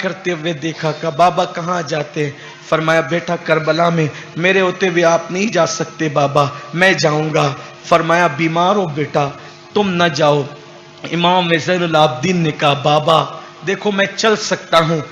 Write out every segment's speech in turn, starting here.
करते हुए देखा। कहा बाबा कहाँ जाते हैं? फरमाया बेटा करबला में, मेरे होते हुए आप नहीं जा सकते बाबा, मैं जाऊंगा। फरमाया बीमार हो बेटा, तुम न जाओ। इमाम ज़ैनुल आबिदीन ने कहा बाबा देखो मैं चल सकता हूँ।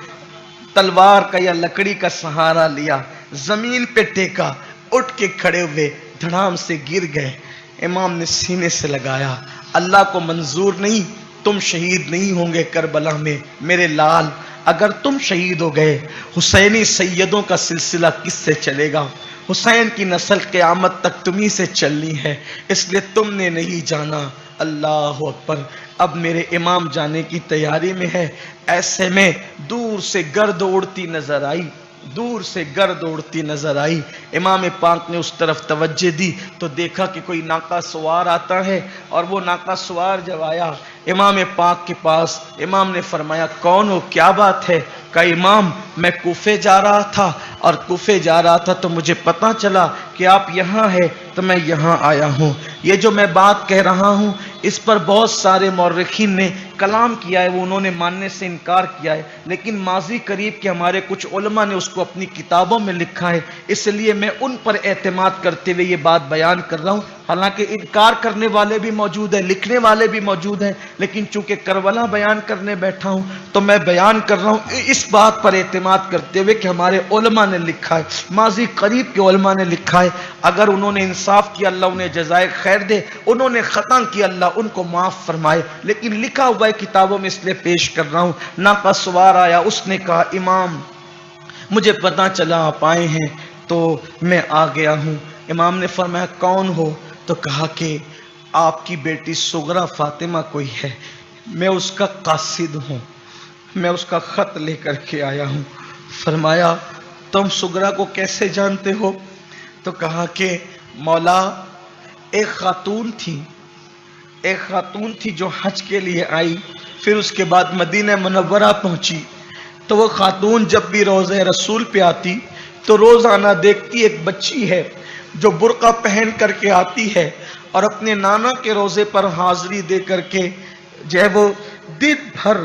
तलवार का या लकड़ी का सहारा लिया, जमीन पे टेका, उठ के खड़े हुए, धड़ाम से गिर गए। इमाम ने सीने से लगाया, अल्लाह को मंजूर नहीं, तुम शहीद नहीं होंगे करबला में मेरे लाल। अगर तुम शहीद हो गए, हुसैनी सैयदों का सिलसिला किससे चलेगा? हुसैन की नस्ल क़यामत तक तुम्ही से चलनी है, इसलिए तुमने नहीं जाना। अल्लाह अकबर। अब मेरे इमाम जाने की तैयारी में है, ऐसे में दूर से गर्द उड़ती नजर आई, दूर से गर्द उड़ती नजर आई। इमाम पाक ने उस तरफ तवज्जो दी तो देखा कि कोई नाका सवार आता है, और वो नाका सवार जब आया इमाम पाक के पास, इमाम ने फरमाया कौन हो, क्या बात है? कहा इमाम मैं कूफे जा रहा था, और कूफे जा रहा था तो मुझे पता चला कि आप यहाँ हैं, तो मैं यहाँ आया हूँ। ये जो मैं बात कह रहा हूँ इस पर बहुत सारे मौर्रिखीन ने कलाम किया है, वो उन्होंने मानने से इनकार किया है, लेकिन माजी करीब के हमारे कुछ उलमा ने उसको अपनी किताबों में लिखा है, इसलिए मैं उन पर एतमाद करते हुए ये बात बयान कर रहा हूँ। हालांकि इनकार करने वाले भी मौजूद हैं, लिखने वाले भी मौजूद हैं, लेकिन चूंकि करबला बयान करने बैठा हूँ तो मैं बयान कर रहा हूँ इस बात पर एतमाद करते हुए कि हमारे उलमा ने लिखा है, माजी करीब के उलमा ने लिखा है। अगर उन्होंने इंसाफ किया अल्लाह उन्हें जज़ाए खैर दे, उन्होंने खता किया अल्लाह उनको माफ फरमाए, लेकिन लिखा हुआ है किताबों में इसलिए पेश कर रहा हूँ। नाका सवार आया, उसने कहा इमाम मुझे पता चला आप आए हैं तो मैं आ गया हूँ। इमाम ने फरमाया कौन हो? तो कहा कि आपकी बेटी सुगरा फातिमा कोई है, मैं उसका कासिद हूँ, मैं उसका खत लेकर के आया हूँ। फरमाया तुम सुगरा को कैसे जानते हो? तो कहा कि मौला एक खातून थी जो हज के लिए आई, फिर उसके बाद मदीना मुनव्वरा पहुंची, तो वो खातून जब भी रोज़े रसूल पे आती तो रोज़ाना देखती एक बच्ची है जो बुर्का पहन करके आती है और अपने नाना के रोज़े पर हाजिरी दे करके जो है वो दिन भर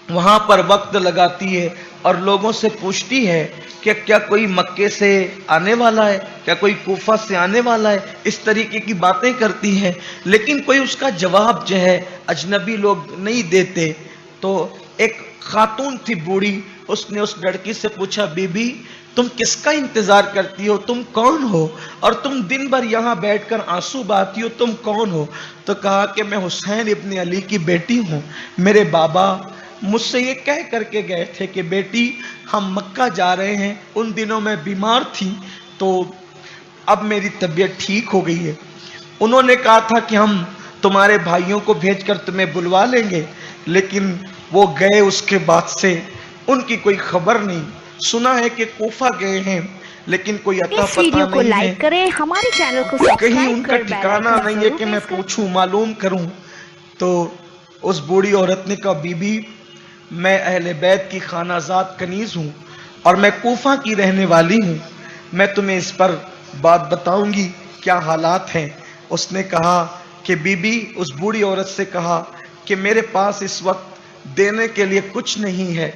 वहाँ पर वक्त लगाती है और लोगों से पूछती है कि क्या कोई मक्के से आने वाला है, क्या कोई कूफा से आने वाला है, इस तरीके की बातें करती है, लेकिन कोई उसका जवाब जो है अजनबी लोग नहीं देते। तो एक खातून थी बूढ़ी, उसने उस लड़की से पूछा बीबी तुम किसका इंतजार करती हो, तुम कौन हो, और तुम दिन भर यहाँ बैठकर आंसू बहाती हो, तुम कौन हो? तो कहा कि मैं हुसैन इब्ने अली की बेटी हूँ, मेरे बाबा मुझसे ये कह करके गए थे कि बेटी हम मक्का जा रहे हैं, उन दिनों मैं बीमार थी तो अब मेरी तबीयत ठीक हो गई है। उन्होंने कहा था कि हम तुम्हारे भाइयों को भेजकर तुम्हें बुलवा लेंगे, लेकिन वो गए, उसके बाद से उनकी कोई खबर नहीं। सुना है कि कोफा गए हैं लेकिन कोई अता पता नहीं है, करें, हमारे चैनल को सब्सक्राइब कहीं उनका ठिकाना नहीं है कि मैं पूछूं मालूम करूं। तो उस बूढ़ी औरत ने कहा बीबी मैं अहले बैत की खानाजाद कनीज हूँ और मैं कोफा की रहने वाली हूँ, मैं तुम्हें इस पर बात बताऊंगी क्या हालात हैं। उसने कहा कि बीबी, उस बूढ़ी औरत से कहा कि मेरे पास इस वक्त देने के लिए कुछ नहीं है,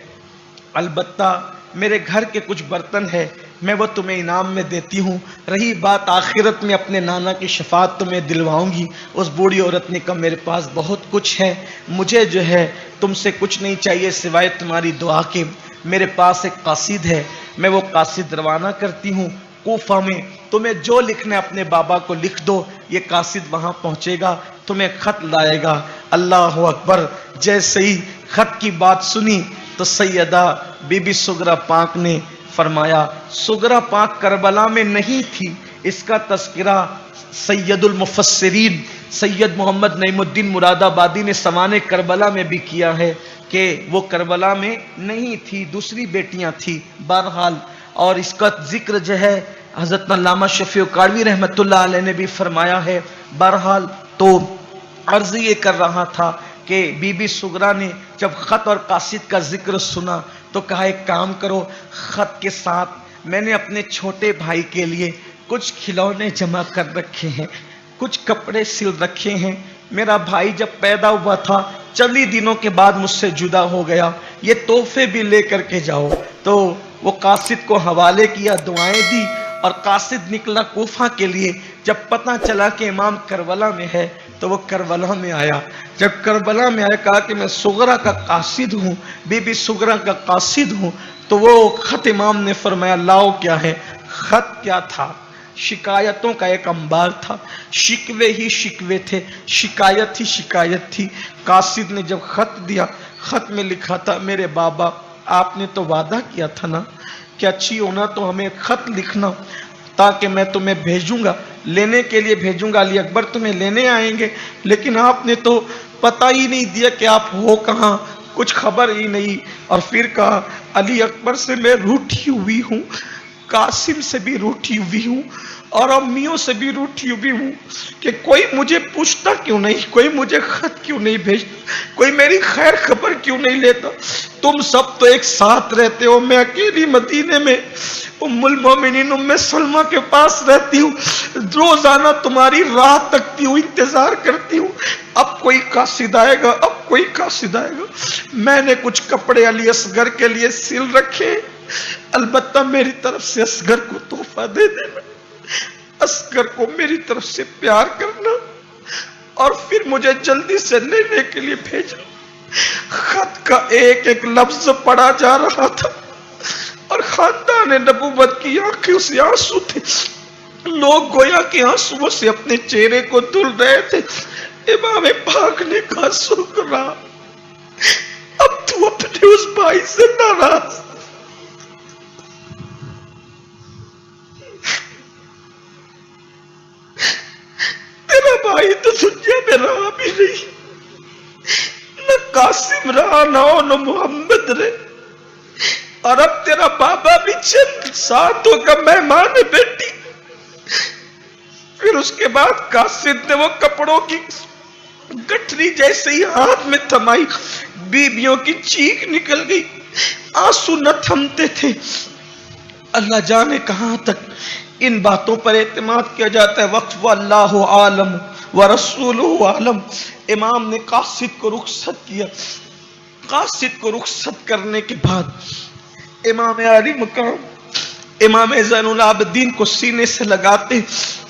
अलबत्ता मेरे घर के कुछ बर्तन है, मैं वो तुम्हें इनाम में देती हूँ, रही बात आखिरत में अपने नाना की शफात तुम्हें दिलवाऊंगी। उस बूढ़ी औरत ने कहा मेरे पास बहुत कुछ है, मुझे जो है तुमसे कुछ नहीं चाहिए सिवाय तुम्हारी दुआ के। मेरे पास एक कासिद है, मैं वो कासिद रवाना करती हूँ कोफा में, तुम्हें जो लिखना है अपने बाबा को लिख दो, ये कासिद वहाँ पहुँचेगा, तुम्हें खत लाएगा। अल्लाह अकबर। जैसे ही खत की बात सुनी तो सैयदा बीबी सुगरा पाक ने फरमाया सुगरा पाक करबला में नहीं थी, इसका तस्करा सैयदुल मुफस्सिरीन सैयद मोहम्मद नईमुद्दीन मुरादाबादी ने सवाने करबला में भी किया है कि वो करबला में नहीं थी, दूसरी बेटियां थी। बहरहाल और इसका जिक्र जो है हज़रत अल्लामा शफी काड़वी रहमतुल्लाह अलैह ने भी फरमाया है। बहरहाल तो अर्ज ये कर रहा था कि बीबी सुगरा ने जब ख़त और कासिद का जिक्र सुना तो कहा एक काम करो, ख़त के साथ मैंने अपने छोटे भाई के लिए कुछ खिलौने जमा कर रखे हैं, कुछ कपड़े सिल रखे हैं। मेरा भाई जब पैदा हुआ था चंद दिनों के बाद मुझसे जुदा हो गया, ये तोहफे भी लेकर के जाओ। तो वो कासिद को हवाले किया, दुआएं दी और कासिद निकला कोफा के लिए। जब पता चला कि इमाम करबला में है तो वो करबला में आया। जब करबला में आया कहा कि मैं सुगरा का कासिद हूँ, बीबी सुगरा का कासिद हूँ। तो वो खत इमाम ने फरमाया लाओ क्या है। खत क्या था? शिकायतों का एक अंबार था, शिकवे ही शिकवे थे, शिकायत ही शिकायत थी। कासिद ने जब खत दिया, खत में लिखा था मेरे बाबा आपने तो वादा किया था ना कि अच्छी होना तो हमें खत लिखना ताकि मैं तुम्हें भेजूंगा, लेने के लिए भेजूंगा, अली अकबर तुम्हें लेने आएंगे, लेकिन आपने तो पता ही नहीं दिया कि आप हो कहाँ, कुछ खबर ही नहीं। और फिर कहा अली अकबर से मैं रूठी हुई हूँ, कासिम से भी रूठी हुई हूँ और अम्मियों से भी रूठी हुई हूँ कि कोई मुझे पूछता क्यों नहीं, कोई मुझे खत क्यों नहीं भेजता, कोई मेरी खैर खबर क्यों नहीं लेता। तुम सब तो एक साथ रहते हो, मैं अकेली मदीने में उम्मुल मोमिनीन उम्मे सलमा के पास रहती हूँ, रोजाना तुम्हारी राह तकती हूँ, इंतजार करती हूँ, अब कोई कासिद आएगा, अब कोई कासिद आएगा। मैंने कुछ कपड़े अली असगर के लिए सिल रखे, अलबत्ता मेरी तरफ से असगर को तोहफा दे देना, असगर को मेरी तरफ से प्यार करना और फिर मुझे जल्दी से लेने के लिए भेजना। खत का एक एक लफ्ज पढ़ा जा रहा था और खानदान नबूवत की आंखें से आंसू थे, लोग गोया के आंसुओं से अपने चेहरे को धुल रहे थे। इमाम पाक ने कहा शुक्रा, अब तू अपने उस भाई से नाराज, तेरा भाई तो दुनिया में रहा भी नहीं, न कासिम रहा न मोहम्मद रहे, और अब तेरा बाबा भी चंद सातों का मेहमान है बेटी। फिर उसके बाद कासिद ने वो कपड़ों की गठरी जैसे ही हाथ में थमाई, बीबियों की चीख निकल गई, आंसू न थमते थे। अल्लाह जाने कहां तक इन बातों पर एतमाद किया जाता है। वक्फ अल्लाहु आलम व रसूलुहु आलम। इमाम ने कासिद को रुखसत किया। कासिद को रुखसत करने के बाद इमाम अली मकाम इमाम ज़ैनुल आबिदीन को सीने से लगाते,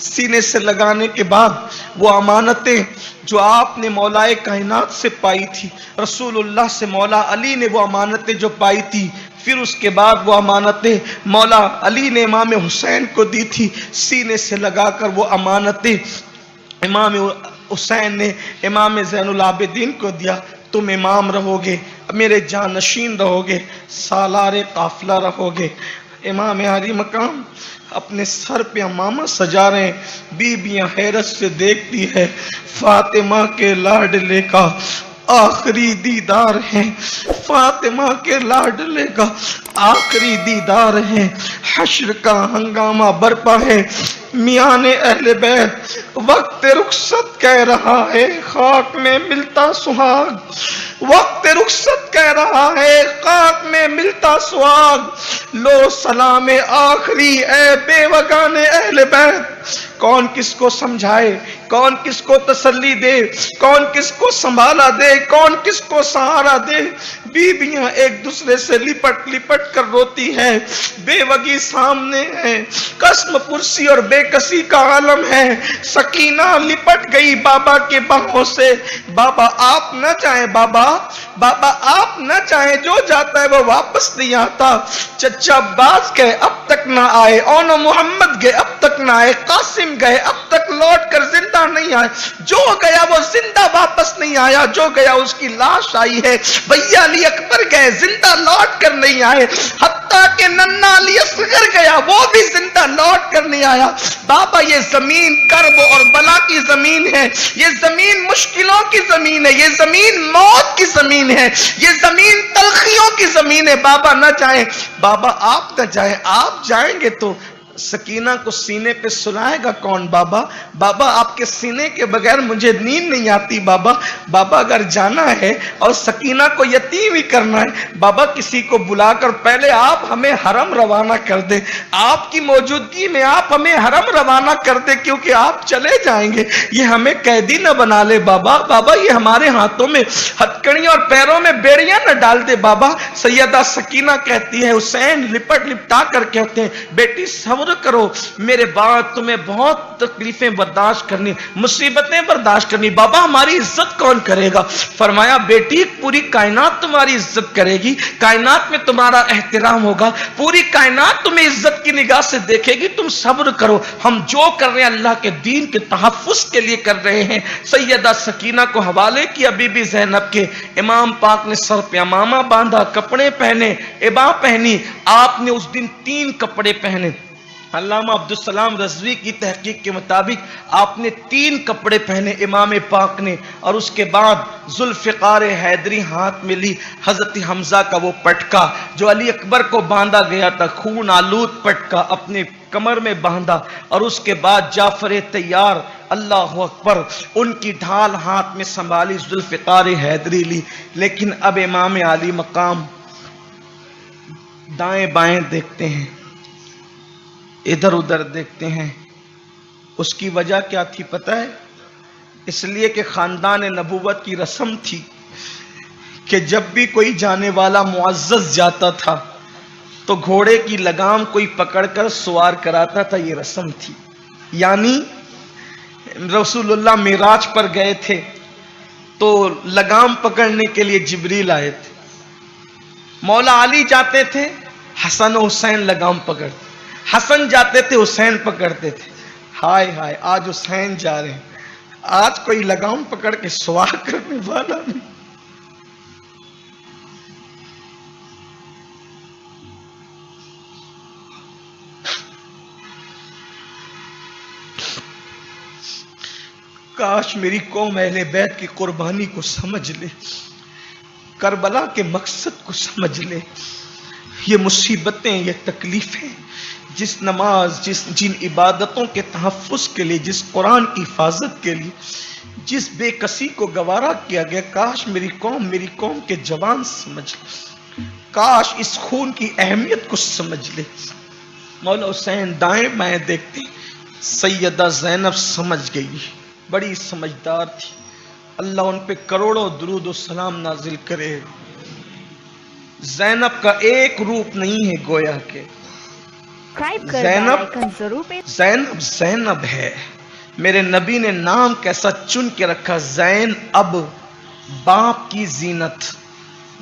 सीने से लगाने के बाद वो अमानतें जो आपने मौलाए कायनात से पाई थी, रसूलुल्लाह से मौला अली ने वो अमानतें जो पाई थी, फिर उसके बाद वो अमानतें मौला अली ने इमाम हुसैन को दी थी, सीने से लगाकर वो अमानतें इमाम हुसैन ने इमाम ज़ैनुल आबिदीन को दिया। तुम इमाम रहोगे, मेरे जानशीन रहोगे, सालारे काफिला रहोगे। इमाम अली मकाम अपने सर पे अमामा सजा रहे हैं, बीबियां हैरत से देखती है, फातिमा के लाडले का आखिरी दीदार है, फातिमा के लाडले का आखिरी दीदार है। हश्र का हंगामा बरपा है, मियां ने अहले बैत वक्त रुखसत कह रहा है, खाक में मिलता सुहाग, वक्त रुखसत कह रहा है, खाक में मिलता सुहाग। लो सलाम आखिरी ए बेवगाने अहले बैत। कौन किसको समझाए, कौन किसको तसल्ली दे, कौन किसको संभाला दे, कौन किसको सहारा दे। बीबियां एक दूसरे से लिपट लिपट कर रोती है, बेवगी सामने है, कसम पुरसी और बेकसी का आलम है। सकीना लिपट गई बाबा के बाहों से, बाबा आप न चाहे, बाबा बाबा आप न चाहे, जो जाता है वो वापस नहीं आता। चचा अब्बास गए अब तक ना आए, ओनो मोहम्मद गए अब तक ना आए, कासिम गए अब तक लौट कर जिंदा नहीं आए, जो गया वो जिंदा वापस नहीं आया, जो गया उसकी लाश आई है। भैया अली अकबर गए जिंदा लौट कर नहीं आए, हत्ता के नन्ना अली असगर गया वो भी जिंदा लौट कर नहीं आया। बाबा ये जमीन कर्ब और बला की जमीन है, ये जमीन मुश्किलों की जमीन है, ये जमीन मौत की जमीन है, ये जमीन तलखियों की जमीन है। बाबा न चाहे, बाबा आप न चाहे, आप जाएंगे तो सकीना को सीने पे सुलाएगा कौन बाबा? बाबा आपके सीने के बगैर मुझे नींद नहीं आती बाबा। बाबा अगर जाना है और सकीना को यतीम ही करना है बाबा, किसी को बुलाकर पहले आप हमें हरम रवाना कर दे, आपकी मौजूदगी में आप हमें हरम रवाना कर दे, क्योंकि आप चले जाएंगे, ये हमें कैदी न बना ले बाबा। बाबा ये हमारे हाथों में हथकड़ी और पैरों में बेड़ियां न डाल दे बाबा। सैयदा सकीना कहती है, हुसैन लिपट लिपटा कर कहते हैं, बेटी सब्र करो, मेरे बाद तुम्हें बहुत तकलीफें बर्दाश्त करनी, मुसीबतें बर्दाश्त करनी। बाबा हमारी इज्जत कौन करेगा? फरमाया बेटी पूरी कायनात तुम्हारी इज्जत करेगी, कायनात में तुम्हारा एहतराम होगा, पूरी कायनात तुम्हें इज्जत की निगाह से देखेगी, तुम सब्र करो, हम जो कर रहे हैं अल्लाह के दीन के तहफ्फुज के लिए कर रहे हैं। सैयदा सकीना को हवाले किया बीबी ज़ैनब के। इमाम पाक ने सर पे अमामा बांधा, कपड़े पहने, इबा पहनी। आपने उस दिन 3 कपड़े पहने। अल्लामा अब्दुल सलाम रज़वी की तहकीक के मुताबिक आपने 3 कपड़े पहने इमाम पाक ने, और उसके बाद जुल्फ़िकार हैदरी हाथ में ली, हज़रत हमज़ा का वो पटका जो अली अकबर को बांधा गया था, खून आलूद पटका अपने कमर में बांधा, और उसके बाद जाफर तैयार, अल्लाह अकबर, उनकी ढाल हाथ में संभाली, जुल्फ़िकार हैदरी ली। लेकिन अब इमाम आली मकाम दाएं बाएं देखते हैं, इधर उधर देखते हैं। उसकी वजह क्या थी पता है? इसलिए कि खानदान नबूवत की रस्म थी कि जब भी कोई जाने वाला मुअज़्ज़ज़ जाता था तो घोड़े की लगाम कोई पकड़कर सवार कराता था, ये रस्म थी। यानी रसूलुल्लाह मिराज पर गए थे तो लगाम पकड़ने के लिए जिब्रील आए थे। मौला अली जाते थे, हसन हुसैन लगाम पकड़ते, हसन जाते थे, हुसैन पकड़ते थे। हाय हाय आज हुसैन जा रहे हैं, आज कोई लगाम पकड़ के सवार करने वाला नहीं। काश मेरी कौम अहले बैत की कुर्बानी को समझ ले, करबला के मकसद को समझ ले। ये मुसीबतें, ये तकलीफें, जिस नमाज, जिन इबादतों के तहफ़्फ़ुज़ के लिए, जिस कुरान की हिफाजत के लिए, जिस बेकसी को गवारा किया गया, काश मेरी कौम के जवान समझ ले, काश इस खून की अहमियत को समझ ले। मौला हुसैन दाएं बाएं देखते, सैयदा ज़ैनब समझ गई, बड़ी समझदार थी। अल्लाह उन पे करोड़ों दुरूद और सलाम नाजिल करे। ज़ैनब का एक रूप नहीं है गोया के, ज़ैनब ज़ैनब है। मेरे नबी ने नाम कैसा चुन के रखा, ज़ैन अब, बाप की जीनत।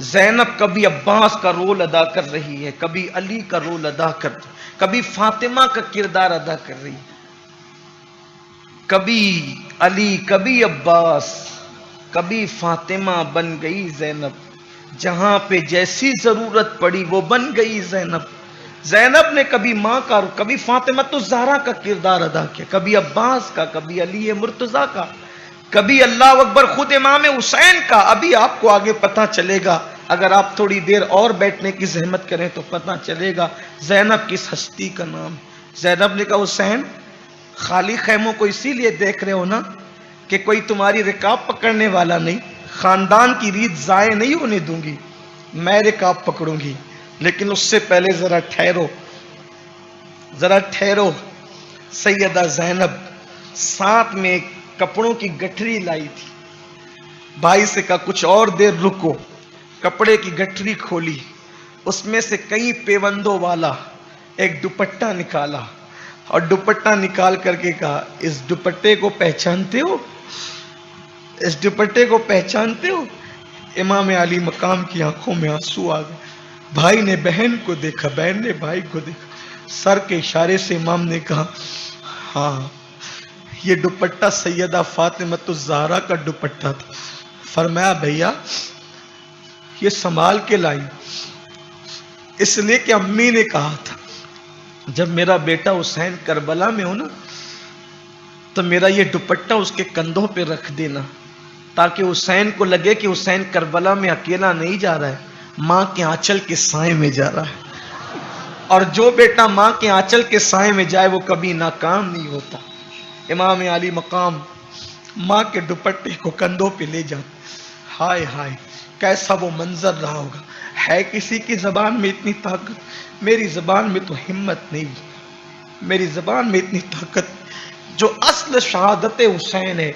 ज़ैनब कभी अब्बास का रोल अदा कर रही है, कभी अली का रोल अदा कर, कभी फातिमा का किरदार अदा कर रही है, कभी अली, कभी अब्बास, कभी फातिमा बन गई ज़ैनब। जहां पे जैसी जरूरत पड़ी वो बन गई ज़ैनब। ज़ैनब ने कभी माँ का, कभी फातिमा तो ज़हरा का किरदार अदा किया, कभी अब्बास का, कभी अली मुर्तज़ा का, कभी अल्लाह अकबर खुद इमाम हुसैन का। अभी आपको आगे पता चलेगा, अगर आप थोड़ी देर और बैठने की जहमत करें तो पता चलेगा ज़ैनब किस हस्ती का नाम। ज़ैनब ने कहा, हुसैन खाली खैमों को इसीलिए देख रहे हो ना कि कोई तुम्हारी रिकाब पकड़ने वाला नहीं, खानदान की रीत ज़ाये नहीं होने दूंगी, मैं रिकाब पकड़ूंगी। लेकिन उससे पहले जरा ठहरो, जरा ठहरो। सैयदा ज़ैनब साथ में कपड़ों की गठरी लाई थी, भाई से कहा कुछ और देर रुको। कपड़े की गठरी खोली, उसमें से कई पेवंदों वाला एक दुपट्टा निकाला, और दुपट्टा निकाल करके कहा, इस दुपट्टे को पहचानते हो, इस दुपट्टे को पहचानते हो? इमाम अली मकाम की आंखों में आंसू आ गए। भाई ने बहन को देखा, बहन ने भाई को देखा, सर के इशारे से इमाम ने कहा, हाँ ये दुपट्टा सैयदा फातिमतुज़ ज़हरा का दुपट्टा था। फरमाया भैया ये संभाल के लाई, इसलिए कि अम्मी ने कहा था जब मेरा बेटा हुसैन करबला में हो ना तो मेरा ये दुपट्टा उसके कंधों पे रख देना, ताकि हुसैन को लगे कि हुसैन करबला में अकेला नहीं जा रहा है, माँ के आंचल के साए में जा रहा है। اور جو بیٹا ماں کے آنچل کے سائے میں جائے وہ کبھی ناکام نہیں ہوتا۔ امام علی مقام ماں کے دوپٹے کو کندھوں پہ لے جاتے، ہائے ہائے کیسا وہ منظر رہا ہوگا۔ ہے کسی کی زبان میں اتنی طاقت؟ میری زبان میں تو ہمت نہیں، میری زبان میں اتنی طاقت جو اصل شہادت حسین ہے۔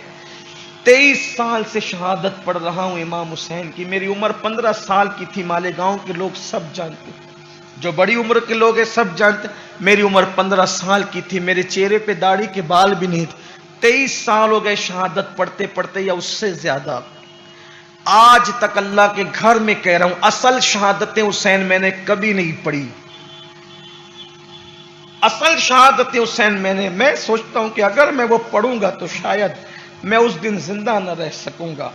23 سال سے شہادت پڑھ رہا ہوں امام حسین کی، میری عمر 15 سال کی تھی، مالیگاؤں کے لوگ سب جانتے، جو بڑی عمر کے لوگ ہیں سب جانتے، میری عمر 15 سال کی تھی، میرے چہرے پہ داڑھی کے بال بھی نہیں تھے۔ 23 سال ہو گئے شہادت پڑھتے پڑھتے یا اس سے زیادہ۔ آج تک اللہ کے گھر میں کہہ رہا ہوں اصل شہادت حسین میں نے کبھی نہیں پڑھی۔ اصل شہادت حسین میں سوچتا ہوں کہ اگر میں وہ پڑھوں گا تو شاید میں اس دن زندہ نہ رہ سکوں گا،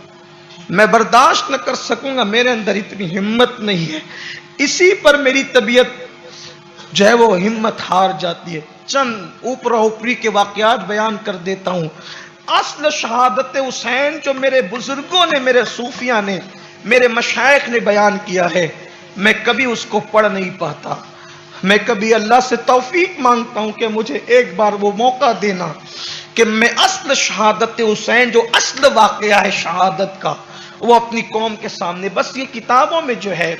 میں برداشت نہ کر سکوں گا، میرے اندر اتنی ہمت نہیں ہے۔ اسی پر میری طبیعت جو ہے وہ ہمت ہار جاتی ہے۔ چند اوپرا اوپری کے واقعات بیان کر دیتا ہوں۔ اصل شہادت حسین جو میرے بزرگوں نے، میرے صوفیاء نے، میرے مشائخ نے بیان کیا ہے، میں کبھی اس کو پڑھ نہیں پاتا۔ میں کبھی اللہ سے توفیق مانگتا ہوں کہ مجھے ایک بار وہ موقع دینا کہ میں اصل شہادت حسین جو اصل واقعہ ہے شہادت کا وہ اپنی قوم کے سامنے، بس یہ کتابوں میں جو ہے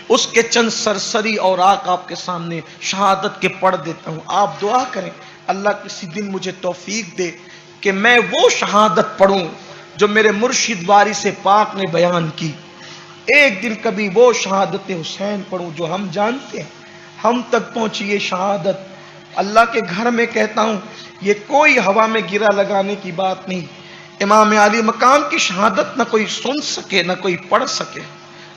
اس کے چند سرسری اوراق آپ کے سامنے شہادت کے پڑھ دیتا ہوں۔ آپ دعا کریں اللہ کسی دن مجھے توفیق دے کہ میں وہ شہادت پڑھوں جو میرے مرشد وارث پاک نے بیان کی۔ ایک دن کبھی وہ شہادت حسین پڑھوں جو ہم جانتے ہیں، ہم تک پہنچی یہ شہادت۔ اللہ کے گھر میں کہتا ہوں یہ کوئی ہوا میں گرا لگانے کی بات نہیں۔ امام علی مقام کی شہادت نہ کوئی سن سکے نہ کوئی پڑھ سکے،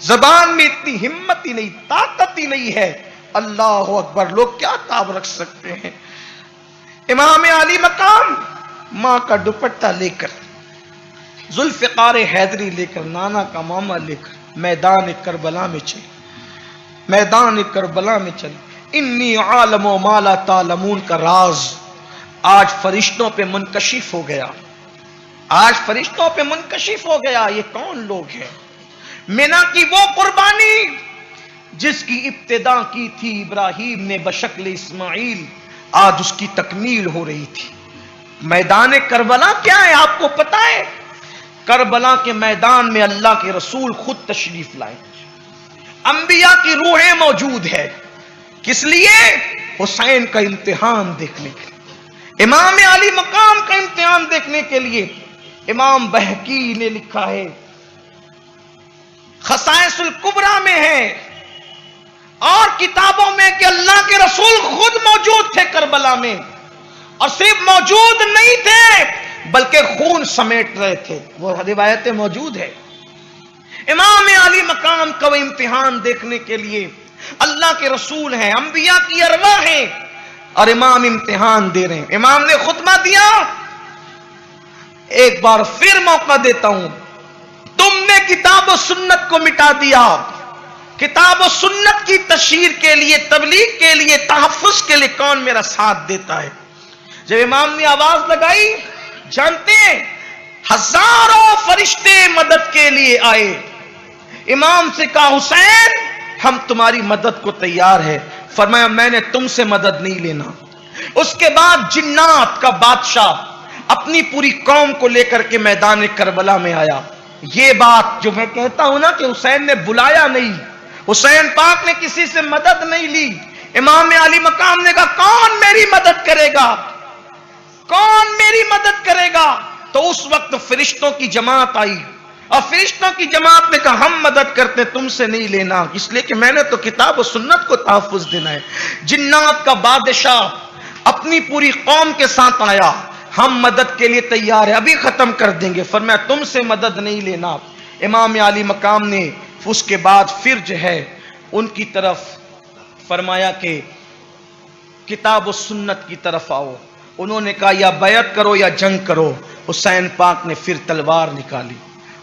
زبان میں اتنی ہمت ہی نہیں، طاقت ہی نہیں ہے۔ اللہ اکبر، لوگ کیا تاب رکھ سکتے ہیں؟ امام علی مقام ماں کا دوپٹہ لے کر، ذوالفقار حیدری لے کر، نانا کا ماما لے کر میدان کربلا میں چلے، میدان کربلا میں چلے۔ انی عالم و ما لا تعلمون کا راز آج فرشتوں پہ منکشف ہو گیا، آج فرشتوں پہ منکشف ہو گیا۔ یہ کون لوگ ہیں؟ مینا کی وہ قربانی جس کی ابتدا کی تھی ابراہیم نے بشکل اسماعیل، آج اس کی تکمیل ہو رہی تھی۔ میدان کربلا کیا ہے آپ کو پتا ہے؟ کربلا کے میدان میں اللہ کے رسول خود تشریف لائے، انبیاء کی روحیں موجود ہے۔ کس لیے؟ حسین کا امتحان دیکھنے کے لیے، امام علی مقام کا امتحان دیکھنے کے لیے۔ امام بہقی نے لکھا ہے، خصائص الکبریٰ میں ہے اور کتابوں میں کہ اللہ کے رسول خود موجود تھے کربلا میں، اور صرف موجود نہیں تھے بلکہ خون سمیٹ رہے تھے، وہ روایتیں موجود ہے۔ امام علی مقام کا وہ امتحان دیکھنے کے لیے اللہ کے رسول ہیں، انبیاء کی ارواح ہیں، اور امام امتحان دے رہے ہیں۔ امام نے خطبہ دیا، ایک بار پھر موقع دیتا ہوں، تم نے کتاب و سنت کو مٹا دیا۔ کتاب و سنت کی تشہیر کے لیے، تبلیغ کے لیے، تحفظ کے لیے کون میرا ساتھ دیتا ہے؟ جب امام نے آواز لگائی، جانتے ہیں ہزاروں فرشتے مدد کے لیے آئے۔ امام سے کہا حسین ہم تمہاری مدد کو تیار ہے۔ فرمایا میں نے تم سے مدد نہیں لینا۔ اس کے بعد جنات کا بادشاہ اپنی پوری قوم کو لے کر کے میدان کربلا میں آیا۔ یہ بات جو میں کہتا ہوں نا کہ حسین نے بلایا نہیں، حسین پاک نے کسی سے مدد نہیں لی۔ امام علی مقام نے کہا کون میری مدد کرے گا، کون میری مدد کرے گا؟ تو اس وقت فرشتوں کی جماعت آئی، اور فرشتوں کی جماعت نے کہا ہم مدد کرتے تم سے نہیں لینا، اس لیے کہ میں نے تو کتاب و سنت کو تحفظ دینا ہے۔ جنات کا بادشاہ اپنی پوری قوم کے ساتھ آیا، ہم مدد کے لیے تیار ہیں، ابھی ختم کر دیں گے۔ فرمایا تم سے مدد نہیں لینا۔ امام علی مقام نے اس کے بعد پھر جو ہے ان کی طرف فرمایا کہ کتاب و سنت کی طرف آؤ۔ انہوں نے کہا یا بیعت کرو یا جنگ کرو۔ حسین پاک نے پھر تلوار نکالی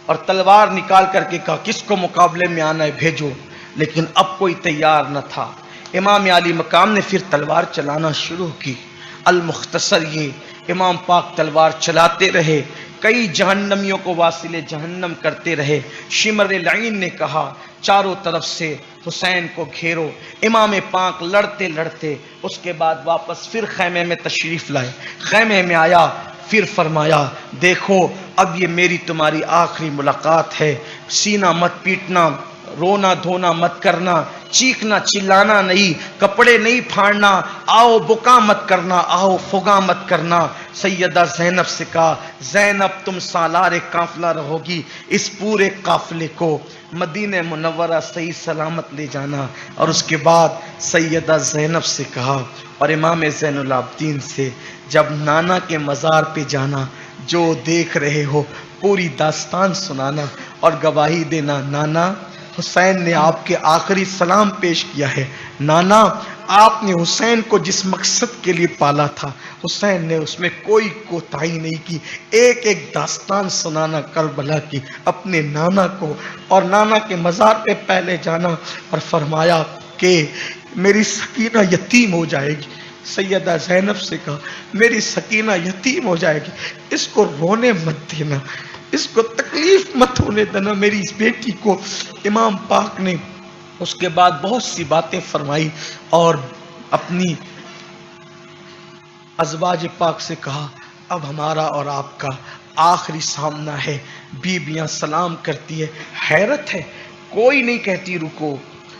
اور تلوار نکال کر کے کہا کس کو مقابلے میں آنا ہے بھیجو، لیکن اب کوئی تیار نہ تھا۔ امام علی مقام نے پھر تلوار چلانا شروع کی۔ المختصر یہ امام پاک تلوار چلاتے رہے، کئی جہنمیوں کو واصل جہنم کرتے رہے۔ شمر العین نے کہا چاروں طرف سے حسین کو گھیرو۔ امام پاک لڑتے لڑتے اس کے بعد واپس پھر خیمے میں تشریف لائے۔ خیمے میں آیا، پھر فرمایا دیکھو اب یہ میری تمہاری آخری ملاقات ہے، سینہ مت پیٹنا، رونا دھونا مت کرنا، چیخنا چلانا نہیں، کپڑے نہیں پھاڑنا، آؤ بکا مت کرنا، آؤ فغا مت کرنا۔ سیدہ زینب سے کہا زینب تم سالار قافلہ رہو گی، اس پورے قافلے کو مدینہ منورہ صحیح سلامت لے جانا۔ اور اس کے بعد سیدہ زینب سے کہا اور امام زین العابدین سے جب نانا کے مزار پہ جانا، جو دیکھ رہے ہو پوری داستان سنانا اور گواہی دینا۔ نانا حسین نے آپ کے آخری سلام پیش کیا ہے، نانا آپ نے حسین کو جس مقصد کے لیے پالا تھا حسین نے اس میں کوئی کوتاہی نہیں کی۔ ایک ایک داستان سنانا کربلا کی اپنے نانا کو، اور نانا کے مزار پہ پہلے جانا اور فرمایا کہ میری سکینہ یتیم ہو جائے گی۔ سیدہ زینب سے کہا میری سکینہ یتیم ہو جائے گی، اس کو رونے مت دینا، اس کو تکلیف مت ہونے دینا میری اس بیٹی کو۔ امام پاک نے اس کے بعد بہت سی باتیں فرمائی اور اپنی ازواج پاک سے کہا اب ہمارا اور آپ کا آخری سامنا ہے۔ بیویاں سلام کرتی ہے، حیرت ہے، کوئی نہیں کہتی رکو،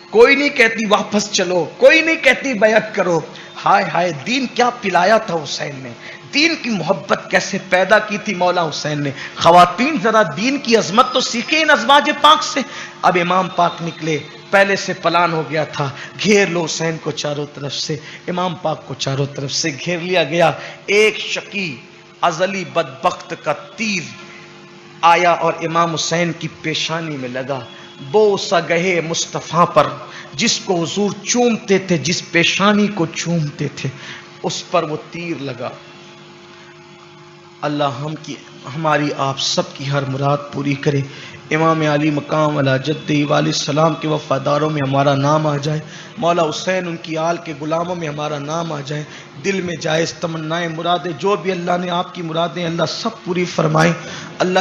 کوئی نہیں کہتی واپس چلو، کوئی نہیں کہتی بیعت کرو۔ ہائے ہائے دین کیا پلایا تھا حسین نے، دین کی محبت کیسے پیدا کی تھی مولا حسین نے۔ خواتین ذرا دین کی عظمت تو سیکھیں ان ازواج پاک سے۔ اب امام پاک نکلے، پہلے سے پلان ہو گیا تھا، گھیر لو حسین کو چاروں طرف سے۔ امام پاک کو چاروں طرف سے گھیر لیا گیا۔ ایک شقی ازلی بدبخت کا تیر آیا اور امام حسین کی پیشانی میں لگا۔ بوسہ گہے مصطفیٰ پر جس کو حضور چومتے تھے، جس پیشانی کو چومتے تھے، اس پر وہ تیر لگا۔ اللہ ہماری آپ سب کی ہر مراد پوری کرے۔ امام علی مقام علی جدہ علیہ السلام کے وفاداروں میں ہمارا نام آ جائے، مولا حسین ان کی آل کے غلاموں میں ہمارا نام آ جائے۔ دل میں جائز تمنائیں مرادیں جو بھی اللہ نے آپ کی مرادیں اللہ سب پوری فرمائیں۔ اللہ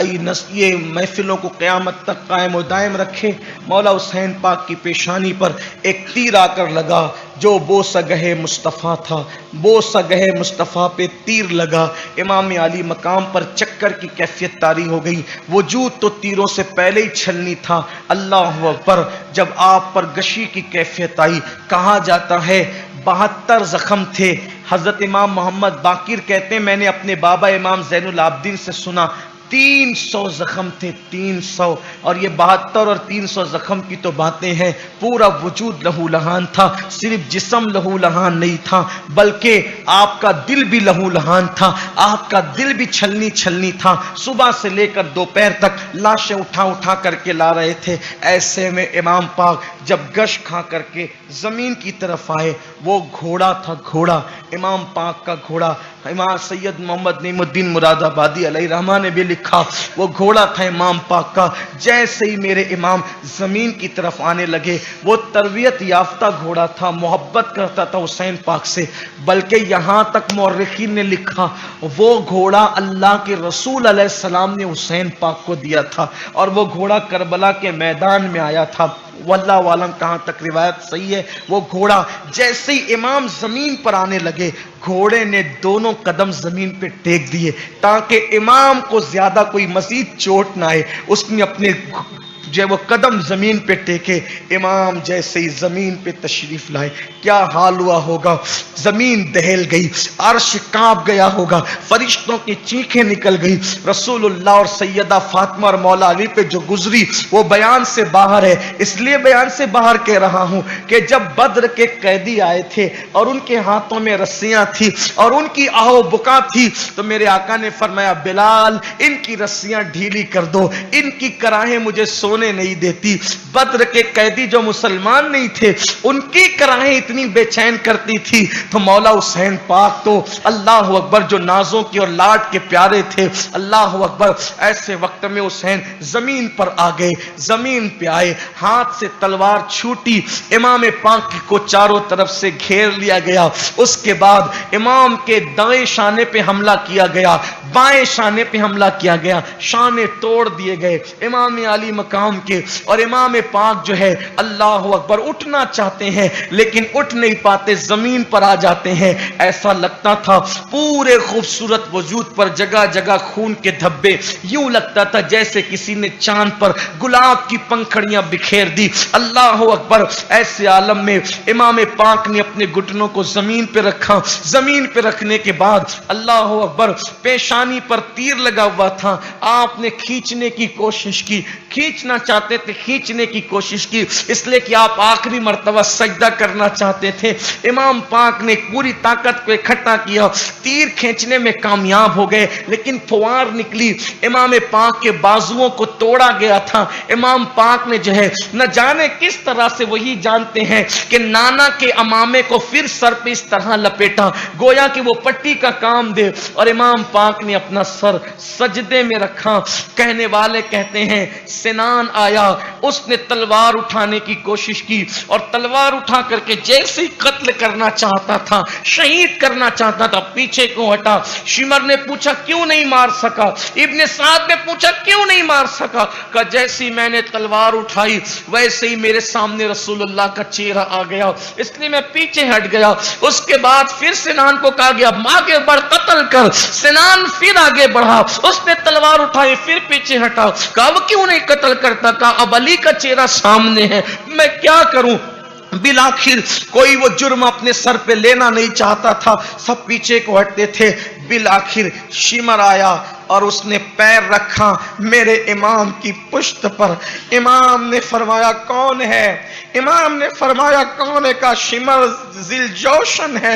یہ محفلوں کو قیامت تک قائم و دائم رکھے۔ مولا حسین پاک کی پیشانی پر ایک تیر آ کر لگا جو بوسہ گہے مصطفیٰ تھا، بوسہ گہے مصطفیٰ پہ تیر لگا۔ امام علی مقام پر چکر کی کیفیت طاری ہو گئی، وجود تو تیروں سے پہلے ہی چھلنی تھا۔ اللہ اکبر، جب آپ پر گشی کی کیفیت آئی، کہا جاتا ہے 72 زخم تھے۔ حضرت امام محمد باقر کہتے ہیں میں نے اپنے بابا امام زین العابدین سے سنا 300 زخم تھے، 300۔ اور یہ 72 اور 300 زخم کی تو باتیں ہیں، پورا وجود لہو لہان تھا۔ صرف جسم لہو لہان نہیں تھا بلکہ آپ کا دل بھی لہو لہان تھا، آپ کا دل بھی چھلنی چھلنی تھا۔ صبح سے لے کر دوپہر تک لاشیں اٹھا اٹھا کر کے لا رہے تھے۔ ایسے میں امام پاک جب گش کھا کر کے زمین کی طرف آئے، وہ گھوڑا تھا، گھوڑا امام پاک کا گھوڑا، امام سید محمد نعیم الدین مراد آبادی علیہ رحمٰن نے بھی لکھا وہ گھوڑا تھا امام پاک کا۔ جیسے ہی میرے امام زمین کی طرف آنے لگے، وہ تربیت یافتہ گھوڑا تھا، محبت کرتا تھا حسین پاک سے، بلکہ یہاں تک مورخین نے لکھا وہ گھوڑا اللہ کے رسول علیہ السلام نے حسین پاک کو دیا تھا، اور وہ گھوڑا کربلا کے میدان میں آیا تھا۔ واللہ عالم کہاں تک روایت صحیح ہے۔ وہ گھوڑا جیسے ہی امام زمین پر آنے لگے، گھوڑے نے دونوں قدم زمین پہ ٹیک دیے تاکہ امام کو زیادہ کوئی مزید چوٹ نہ آئے۔ اس نے اپنے جو وہ قدم زمین پہ ٹیکے، امام جیسے ہی زمین پہ تشریف لائے، کیا حال ہوا ہوگا؟ زمین دہل گئی، عرش کانپ گیا ہوگا، فرشتوں کی چیخیں نکل گئی۔ رسول اللہ اور سیدہ فاطمہ اور مولا علی پہ جو گزری وہ بیان سے باہر ہے۔ اس لیے بیان سے باہر کہہ رہا ہوں کہ جب بدر کے قیدی آئے تھے اور ان کے ہاتھوں میں رسیاں تھی اور ان کی آہو بکا تھی، تو میرے آقا نے فرمایا بلال ان کی رسیاں ڈھیلی کر دو، ان کی کراہیں مجھے سونے نہیں دیتی۔ بدر کے قیدی جو مسلمان نہیں تھے ان کی کراہیں اتنی بے چین کرتی تھی، تو مولا حسین پاک تو اللہ اکبر جو نازوں کی اور لاڈ کے پیارے تھے، اللہ اکبر، ایسے وقت میں حسین زمین پر آ گئے، زمین پہ آئے، ہاتھ سے تلوار چھوٹی، امام پاک کو چاروں طرف سے گھیر لیا گیا۔ اس کے بعد امام کے دائیں شانے پہ حملہ کیا گیا، بائیں شانے پہ حملہ کیا گیا، شانے توڑ دیے گئے۔ امام علی مقام इमाम के, और इमाम पाक जो है अल्लाह अकबर उठना चाहते हैं लेकिन उठ नहीं पाते, जमीन पर आ जाते हैं। ऐसा लगता था पूरे खूबसूरत वजूद पर जगह जगह खून के धब्बे, यूं लगता था जैसे किसी ने चांद पर गुलाब की पंखड़ियां बिखेर दी। अल्लाह अकबर। ऐसे आलम में इमाम पाक ने अपने घुटनों को जमीन पे रखा। जमीन पे रखने के बाद अल्लाह अकबर, पेशानी पर तीर लगा हुआ था, आपने खींचने की कोशिश की, खींचना चाहते थे, खींचने की कोशिश की, इसलिए कि आप आखिरी मर्तबा सजदा करना चाहते थे। इमाम पाक ने पूरी ताकत को इकट्ठा किया, तीर खींचने में कामयाब हो गए, लेकिन फुवार निकली, इमाम पाक के बाजुओं को तोड़ा गया था। इमाम पाक ने जो है न जाने किस तरह से, वही जानते हैं कि नाना के अमामे को फिर सर पे इस तरह लपेटा गोया कि वो पट्टी का काम दे, और इमाम पाक ने अपना सर सजदे में रखा। कहने वाले कहते हैं सिनान आया, उसने तलवार उठाने की कोशिश की, और तलवार उठा करके जैसे ही कत्ल करना चाहता था, शहीद करना चाहता था, पीछे को हटा। शिमर ने पूछा क्यों नहीं मार सका, इब्ने साद ने पूछा क्यों नहीं मार सका। कहा जैसे ही मैंने तलवार उठाई वैसे ही मेरे सामने रसूलुल्लाह का चेहरा आ गया, इसलिए मैं पीछे हट गया। उसके बाद फिर सिनान को कहा गया आगे बढ़ कत्ल कर। सिनान फिर आगे बढ़ा, उसने तलवार उठाई, फिर पीछे हटा। कहा अब क्यों नहीं कत्ल करता, कहा अब अली का चेहरा सामने है, मैं क्या करूं। बिलाखिर कोई वो जुर्म अपने सर पे लेना नहीं चाहता था, सब पीछे को हटते थे। बिलाखिर शिमर आया और उसने पैर रखा मेरे इमाम की पुश्त पर। इमाम ने फरमाया कौन है, इमाम ने फरमाया कौन है, का शिमर जिलजोशन है।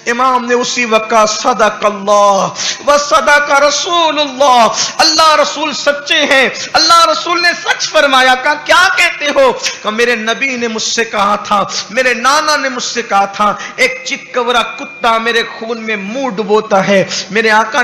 इमाम ने उसी वक्त सदकल्लाह व सदक रसूलुल्लाह, अल्लाह रसूल सच्चे हैं, अल्लाह रसूल ने सच फरमाया। का क्या कहते हो, का मेरे नबी ने मुझसे कहा था, मेरे नाना ने मुझसे कहा था, एक चितकबरा कुत्ता मेरे खून में मुंह डुबोता है। मेरे आका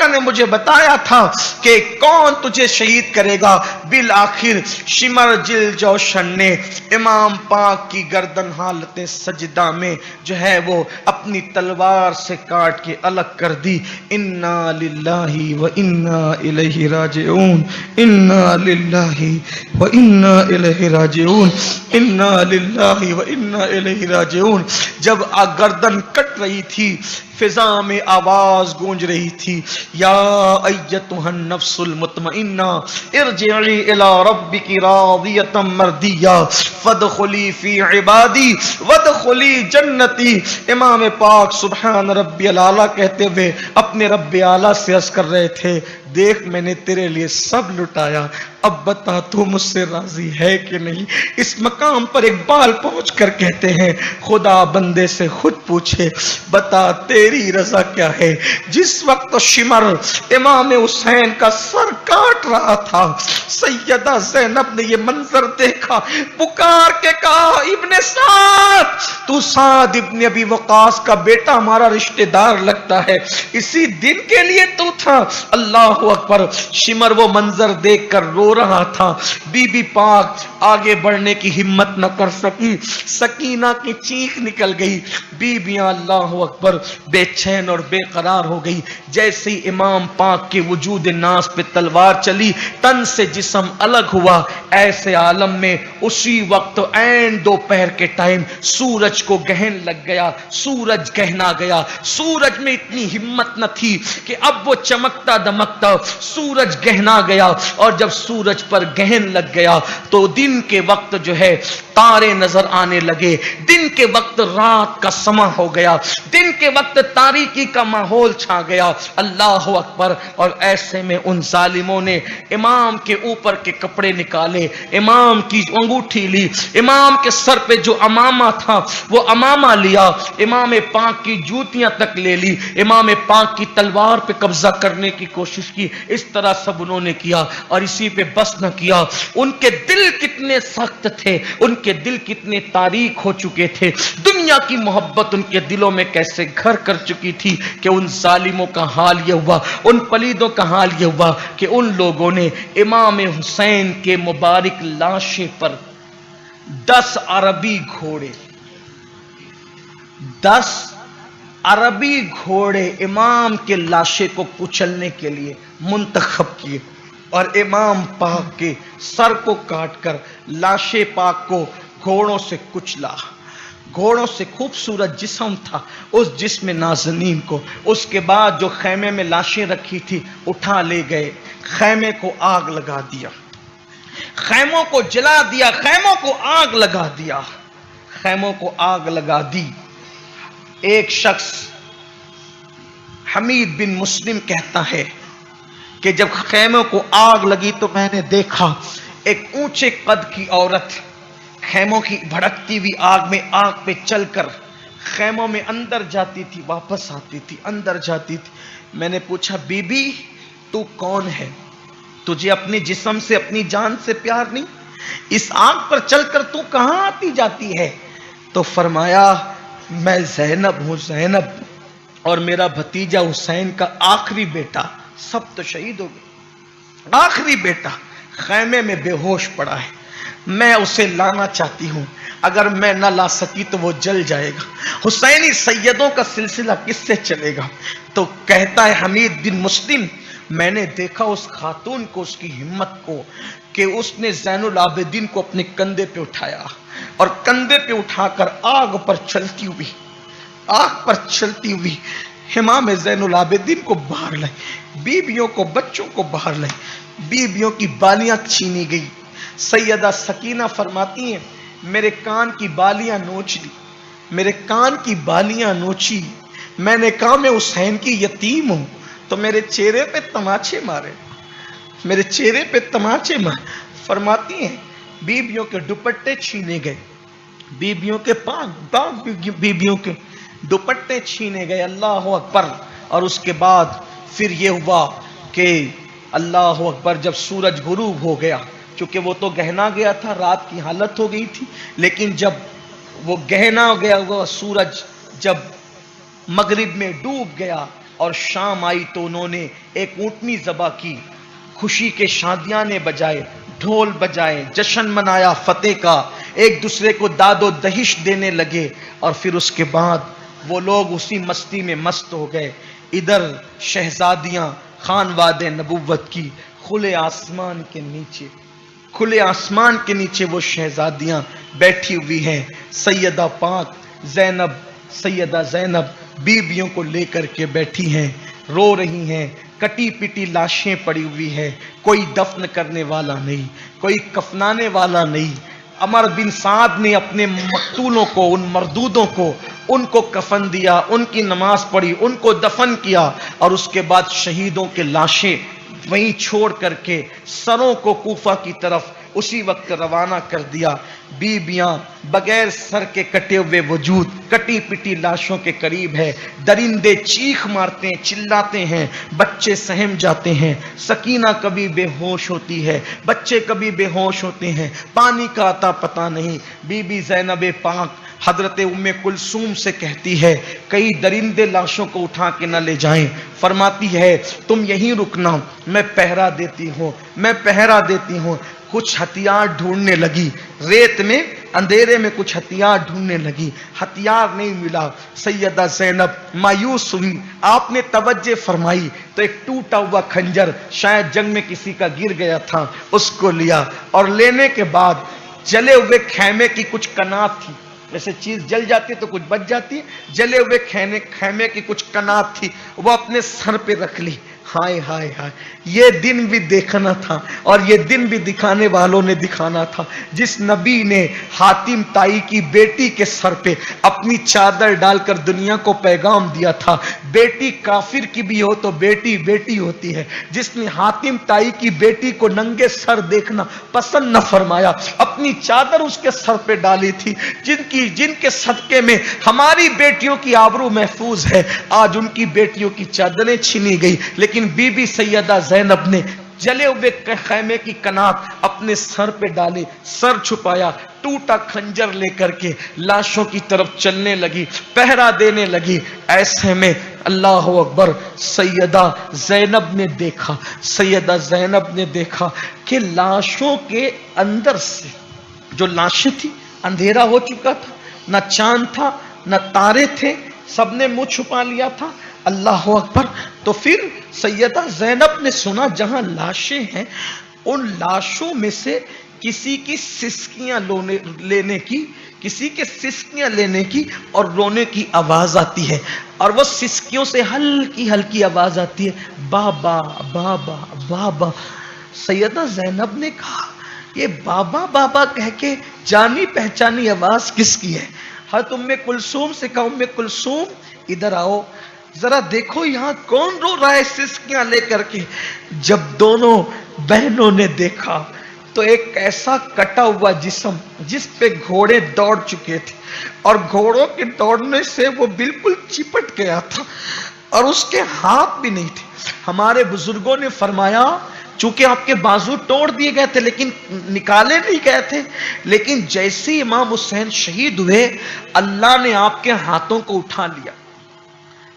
ने मुझे बताया था कि कौन तुझे शहीद करेगा। बिल आखिर शिमर जिलजोशन ने इमाम पाक की गर्दन हालते सजदा में जो है वो अपनी तलवार से काट के अलग कर दी। इन्ना लिल्लाहि व इन्ना इलैहि राजिऊन, इन्ना लिल्लाहि व इन्ना इलैहि राजिऊन, इन्ना लिल्लाहि व इन्ना इलैहि राजिऊन। जब गर्दन कट रही थी, फिजा में आवाज गूंज रही थी, या अय्यतुहन नफ्सुल मुतमइन्ना इरजिई इला रब्बिकी रादियतम मर्दिया फदखुली फी इबादी वदखुली जन्नती। इमाम पाक सुभान रब्बियल आला कहते हुए अपने रब्बे आला से अर्ज कर रहे थे, देख मैंने तेरे लिए सब लुटाया, अब बता तू मुझसे राजी है कि नहीं। इस मकाम पर इकबाल पहुंच कर कहते हैं खुदा बंदे से खुद पूछे बता तेरी रजा क्या है। जिस वक्त शिमर इमाम हुसैन का सर काट रहा था, सैयदा ज़ैनब ने ये मंजर देखा, पुकार के कहा इब्ने साद, तू साद इब्ने अबी वक़ास का बेटा, हमारा रिश्तेदार लगता है, इसी दिन के लिए तू था। अल्लाह अकबर। शिमर वो मंजर देखकर रो रहा था। बीबी पाक आगे बढ़ने की हिम्मत न कर सकी, सकीना की चीख निकल गई। बीबियां अल्लाह अकबर बेचैन और बेकरार हो गई। जैसे ही इमाम पाक के वजूद नास पे तलवार चली, तन से जिस्म अलग हुआ। ऐसे आलम में उसी वक्त ऐन दोपहर के टाइम सूरज को गहन लग गया, सूरज गहना गया। सूरज में इतनी हिम्मत न थी कि अब वो चमकता दमकता, सूरज गहना गया। और जब सूरज पर गहन लग गया तो दिन के वक्त जो है तारे नजर आने लगे। दिन के वक्त रात का समा हो गया, दिन के वक्त तारीकी का माहौल छा गया। अल्लाह अकबर। और ऐसे में उन जालिमों ने इमाम के ऊपर के कपड़े निकाले, इमाम की अंगूठी ली, इमाम के सर पे जो अमामा था वो अमामा लिया, इमाम पाक की जूतियां तक ले ली, इमाम पाक की तलवार पे कब्जा करने की कोशिश की। इस तरह सब उन्होंने किया और इसी पे बस न किया। उनके दिल कितने सख्त थे, उनके दिल कितने तारीक हो चुके थे। दुनिया की मोहब्बत उनके दिलों में कैसे घर कर चुकी थी कि उन जालिमों का हाल यह हुआ, उन पलीदों का हाल यह हुआ कि उन लोगों ने इमाम हुसैन के मुबारक लाशे पर 10 अरबी घोड़े, 10 अरबी घोड़े इमाम के लाशे को कुचलने के लिए मुंतखब किए। और इमाम पाक के सर को काटकर लाशे पाक को घोड़ों से कुचला। घोड़ों से खूबसूरत जिस्म था, उस जिस्म नाज़नीन को उसके बाद जो खैमे में लाशें रखी थी उठा ले गए, खैमे को आग लगा दिया, खैमों को जला दिया, खैमों को आग लगा दिया, खैमों को आग लगा दी। एक शख्स हमीद बिन मुस्लिम कहता है कि जब खैमों को आग लगी तो मैंने देखा एक ऊंचे कद की औरत खैमों की भड़कती हुई आग में आग पे चलकर खैमों में अंदर जाती थी, वापस आती थी, अंदर जाती थी। मैंने पूछा, बीबी तू कौन है? तुझे अपने जिस्म से, अपनी जान से प्यार नहीं? इस आग पर चलकर तू कहां आती जाती है? तो फरमाया, मैं ज़ैनब हूं, ज़ैनब, और मेरा भतीजा हुसैन का आखिरी बेटा, सब तो शहीद हो गए, आखिरी बेटा खैमे में बेहोश पड़ा है, मैं उसे लाना चाहती हूं, अगर मैं ना ला सकी तो वो जल जाएगा, हुसैनी सैयदों का सिलसिला किससे चलेगा? तो कहता है हमीद बिन मुस्लिम, मैंने देखा उस खातून को, उसकी हिम्मत को, कि उसने ज़ैनुल आबिदीन को अपने कंधे पे उठाया और कंधे पे उठाकर आग पर चलती हुई, आग पर चलती हुई इमाम ज़ैनुल आबिदीन को बाहर लाई, बीबियों को, बच्चों को बाहर लाई, बीबियों की बालियां छीनी गई। सैयदा सकीना फरमाती हैं, मेरे कान की बालियां नोच ली, मेरे कान की बालियां नोची, मैंने कहा मैं हुसैन की यतीम हूं, तो मेरे चेहरे पे तमाचे मारे, मेरे चेहरे पे तमाचे मारे। फरमाती हैं, बीबियों के दुपट्टे छीने गए, बीबियों के पाक बीबियों के दुपट्टे छीने गए, अल्लाह अकबर। और उसके बाद फिर ये हुआ कि अल्लाह अकबर, जब सूरज गुरूब हो गया, चूंकि वो तो गहना गया था, रात की हालत हो गई थी, लेकिन जब वो गहना गया हुआ सूरज जब मगरिब में डूब गया और शाम आई तो उन्होंने एक ऊँटनी ज़बा की, खुशी के शादियाने बजाए, ढोल बजाए, जश्न मनाया फतेह का, एक दूसरे को दादो दहिश देने लगे। और फिर उसके बाद वो लोग उसी मस्ती में मस्त हो गए। इधर शहजादियां खानवादे नबुव्वत की खुले आसमान के नीचे, खुले आसमान के नीचे वो शहजादियां बैठी हुई हैं। सैयदा पाक ज़ैनब, सैयदा ज़ैनब बीबियों को लेकर के बैठी हैं, रो रही हैं, कटी पिटी लाशें पड़ी हुई है, कोई दफन करने वाला नहीं, कोई कफनाने वाला नहीं। अमर बिन साद ने अपने मकतूलों को, उन मरदूदों को, उनको कफन दिया, उनकी नमाज पढ़ी, उनको दफन किया और उसके बाद शहीदों के लाशें वहीं छोड़ करके सरों को कूफा की तरफ उसी वक्त रवाना कर दिया। बीबियां बगैर सर के कटे हुए वजूद कटी पिटी लाशों के करीब है, दरिंदे चीख मारते हैं, चिल्लाते हैं, बच्चे सहम जाते हैं, सकीना कभी बेहोश होती है, बच्चे कभी बेहोश होते हैं, पानी का आता पता नहीं। बीबी ज़ैनब पाक हजरत उम्मे कुलसूम से कहती है, कई दरिंदे लाशों को उठा के न ले जाएं, फरमाती है तुम यहीं रुकना, मैं पहरा देती हूँ, मैं पहरा देती हूँ। कुछ हथियार ढूंढने लगी, रेत में अंधेरे में कुछ हथियार ढूंढने लगी, हथियार नहीं मिला। सैयदा ज़ैनब मायूस हुई, आपने तवज्जो फरमाई तो एक टूटा हुआ खंजर, शायद जंग में किसी का गिर गया था, उसको लिया और लेने के बाद जले हुए खैमे की कुछ कनात थी, जैसे चीज जल जाती है तो कुछ बच जाती है, जले हुए खैमे की कुछ कनात थी, वो अपने सर पे रख ली। हाय हाय हाय, ये दिन भी देखना था और ये दिन भी दिखाने वालों ने दिखाना था, जिस नबी ने हातिम ताई की बेटी के सर पे अपनी चादर डालकर दुनिया को पैगाम दिया था, बेटी काफिर की भी हो तो बेटी बेटी होती है, जिसने हातिम ताई की बेटी को नंगे सर देखना पसंद न फरमाया, अपनी चादर उसके सर पे डाली थी, जिनके सदके में हमारी बेटियों की आबरू महफूज है, आज उनकी बेटियों की चादरें छीनी गई, लेकिन बीबी सैयदा ज़ैनब ने जले हुए खैमे की कनात अपने सर पे डाली, सर छुपाया, टूटा खंजर लेकर के लाशों की तरफ चलने लगी, पहरा देने लगी। ऐसे में अल्लाह अकबर, सैयदा ज़ैनब ने देखा, सैयदा ज़ैनब ने देखा कि लाशों के अंदर से जो लाशें थी, अंधेरा हो चुका था, न चांद था न तारे थे, सब ने मुंह छुपा लिया था। अल्लाह अकबर। तो फिर सैयदा ज़ैनब ने सुना जहां लाशें हैं उन लाशों में से किसी की सिसकियां लेने की, किसी के सिसकियां लेने की और रोने की आवाज आती है, और वो सिसकियों से हल्की हल्की आवाज आती है, बाबा बाबा बाबा। सैयदा ज़ैनब ने कहा ये बाबा बाबा कह के जानी पहचानी आवाज किसकी है? हज़रत उम्मे कुलसूम से कहा, उम्मे कुलसूम इधर आओ, जरा देखो यहां कौन रो रहा है सिसकियां लेकर के। जब दोनों बहनों ने देखा तो एक ऐसा कटा हुआ जिस्म जिस पे घोड़े दौड़ चुके थे और घोड़ों के दौड़ने से वो बिल्कुल चिपट गया था और उसके हाथ भी नहीं थे। हमारे बुजुर्गों ने फरमाया चूंकि आपके बाजू तोड़ दिए गए थे लेकिन निकाले नहीं गए थे, लेकिन जैसे इमाम हुसैन शहीद हुए अल्लाह ने आपके हाथों को उठा लिया।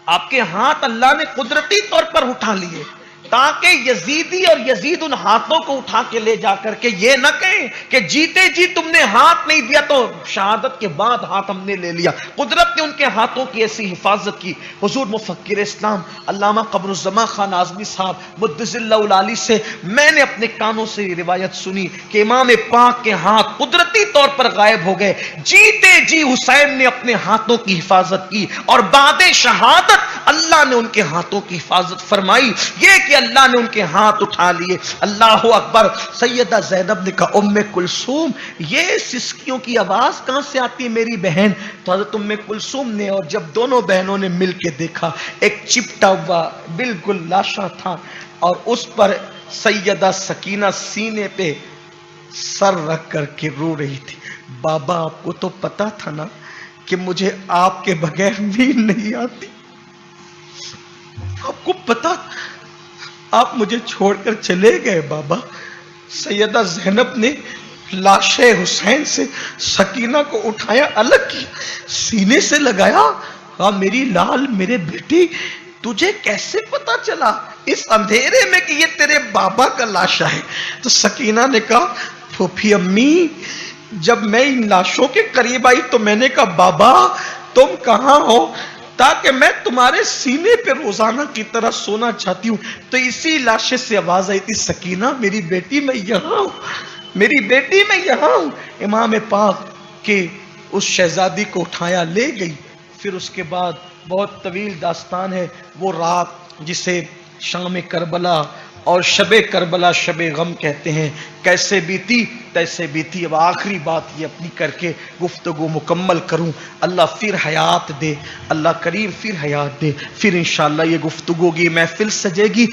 आपके हाथ अल्लाह ने कुदरती तौर पर उठा लिए ताकि यजीदी और यजीद उन हाथों को उठा के ले जाकर के ये न कहें कि जीते जी तुमने हाथ नहीं दिया तो शहादत के बाद हाथ हमने ले लिया। कुदरत ने उनके हाथों की ऐसी हिफाजत की। हुजूर मुफक्किर इस्लाम अल्लामा कमरुज़्ज़मा खान आज़मी साहब मुद्दसिल्लाहुल आली से मैंने अपने कानों से रिवायत सुनी कि इमाम पाक के हाथ कुदरती तौर पर गायब हो गए। जीते जी हुसैन ने अपने हाथों की हिफाजत की और बादे शहादत अल्लाह ने उनके हाथों की हिफाजत फरमाई। ये कि अल्लाह ने उनके हाथ उठा लिए। अल्लाह अकबर। सैयदा ज़ैनब ने कहा उम्मे कुलसूम ये सिसकियों की आवाज कहां से आती है मेरी बहन? तो हज़रत उम्मे कुलसूम ने और जब दोनों बहनों ने मिलकर देखा एक चिपटा हुआ बिल्कुल लाशा था और उस पर सैयदा सकीना सीने पे सर रख करके रो रही थी। बाबा आपको तो पता था ना कि मुझे आपके बगैर नींद नहीं आती, आपको पता, आप मुझे छोड़कर चले गए बाबा। सैयदा ज़ैनब ने लाशे हुसैन से सकीना को उठाया, अलग किया, सीने से लगाया। हाँ मेरी लाल, मेरे बेटी तुझे कैसे पता चला इस अंधेरे में कि ये तेरे बाबा का लाशा है? तो सकीना ने कहा फूफी अम्मी जब मैं इन लाशों के करीब आई तो मैंने कहा बाबा तुम कहां हो, ताकि मैं तुम्हारे सीने पे रोजाना की तरह सोना चाहती हूं। तो इसी लाशे से आवाज आई थी सकीना मेरी बेटी मैं यहां हूं, मेरी बेटी मैं यहां हूं। इमाम पाक के उस शहजादी को उठाया ले गई। फिर उसके बाद बहुत तवील दास्तान है। वो रात जिसे शाम करबला और शबे करबला शबे गम कहते हैं कैसे बीती तैसे बीती। अब आखिरी बात ये अपनी करके गुफ्तगू मुकम्मल करूं। अल्लाह फिर हयात दे, अल्लाह करीम फिर हयात दे, फिर इंशाअल्लाह ये गुफ्तगू की महफिल सजेगी।